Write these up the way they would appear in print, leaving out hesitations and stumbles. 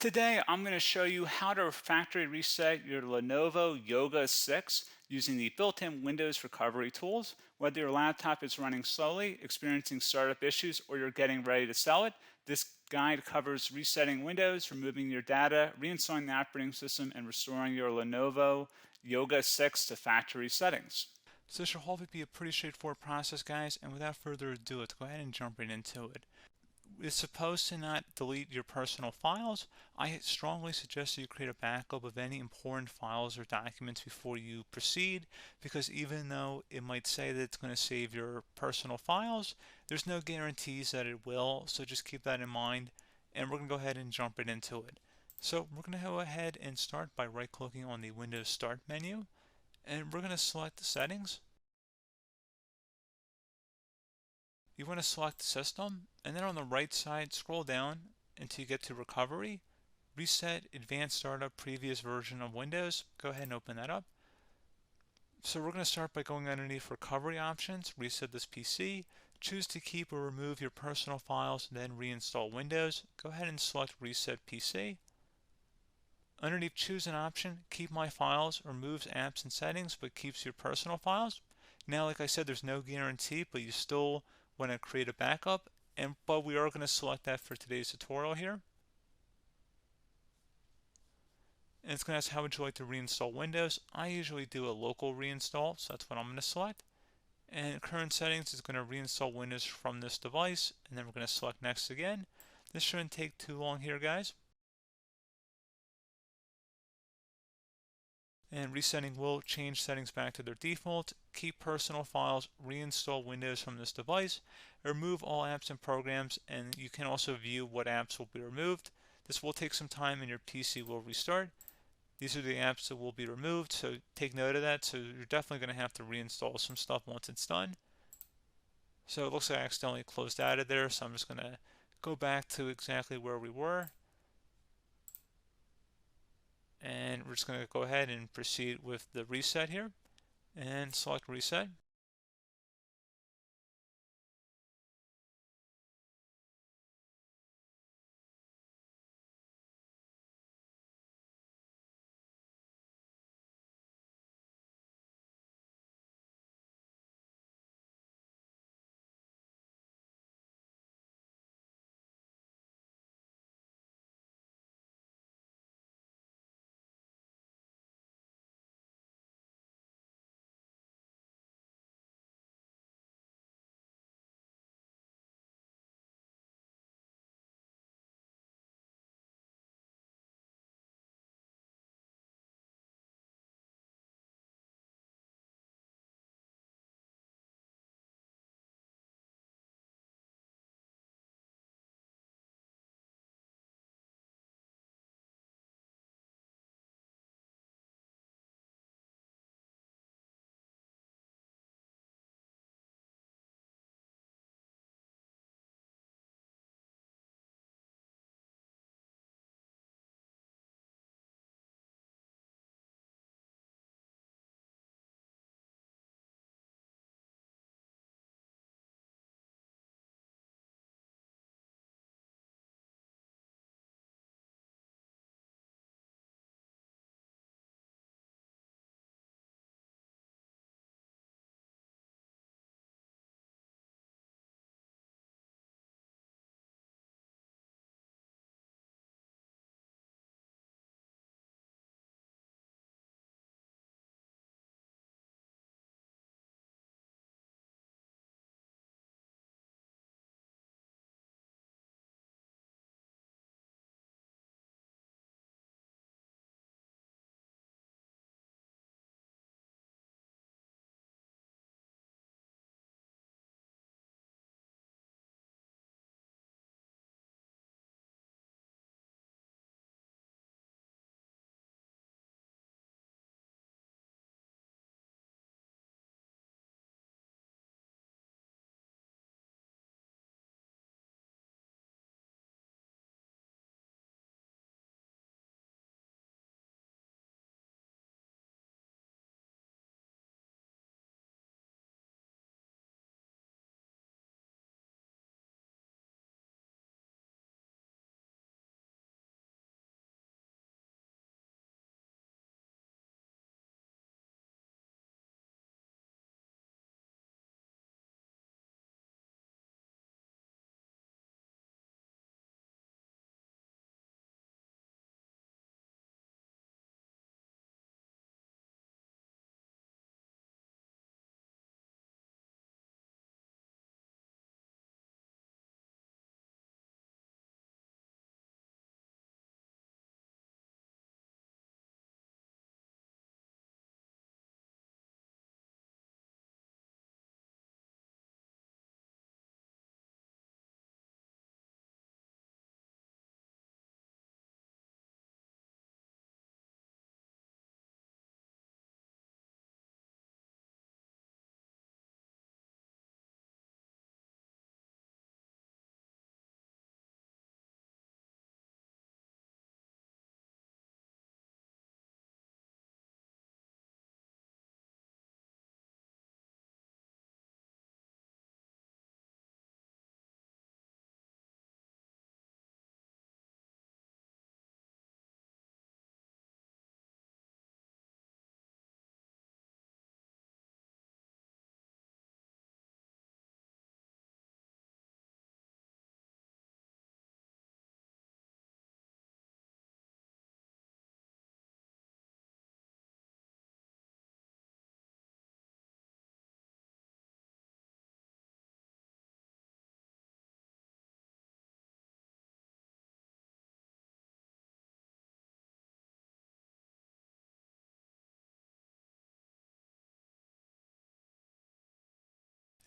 Today, I'm going to show you how to factory reset your Lenovo Yoga 6 using the built-in Windows recovery tools. Whether your laptop is running slowly, experiencing startup issues, or you're getting ready to sell it, this guide covers resetting Windows, removing your data, reinstalling the operating system, and restoring your Lenovo Yoga 6 to factory settings. So this should hopefully be a pretty straightforward process, guys, and without further ado, let's go ahead and jump right into it. It's supposed to not delete your personal files. I strongly suggest you create a backup of any important files or documents before you proceed, because even though it might say that it's going to save your personal files, there's no guarantees that it will, so just keep that in mind, and we're going to go ahead and jump right into it. So we're going to go ahead and start by right-clicking on the Windows Start menu, and we're going to select the settings. You want to select System, and then on the right side, scroll down until you get to Recovery. Reset Advanced Startup Previous Version of Windows. Go ahead and open that up. So we're going to start by going underneath Recovery Options, reset this PC. Choose to keep or remove your personal files, then reinstall Windows. Go ahead and select Reset PC. Underneath Choose an option, Keep My Files removes apps and settings but keeps your personal files. Now, like I said, there's no guarantee, but you still want to create a backup, but we are going to select that for today's tutorial here. And it's going to ask how would you like to reinstall Windows. I usually do a local reinstall, so that's what I'm going to select. And current settings is going to reinstall Windows from this device, and then we're going to select next again. This shouldn't take too long here, guys. And resetting will change settings back to their default, keep personal files, reinstall Windows from this device, remove all apps and programs, and you can also view what apps will be removed. This will take some time and your PC will restart. These are the apps that will be removed, so take note of that. So you're definitely going to have to reinstall some stuff once it's done. So it looks like I accidentally closed out of there, so I'm just going to go back to exactly where we were. And we're just going to go ahead and proceed with the reset here and select reset.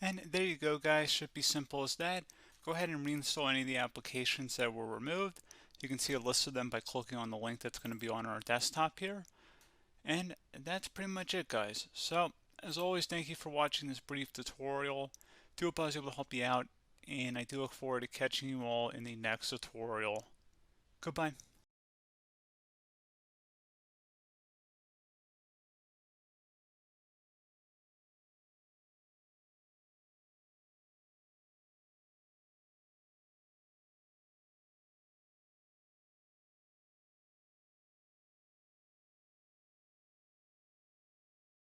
And there you go, guys. Should be simple as that. Go ahead and reinstall any of the applications that were removed. You can see a list of them by clicking on the link that's going to be on our desktop here. And that's pretty much it, guys. So, as always, thank you for watching this brief tutorial. Do hope I was able to help you out, and I do look forward to catching you all in the next tutorial. Goodbye.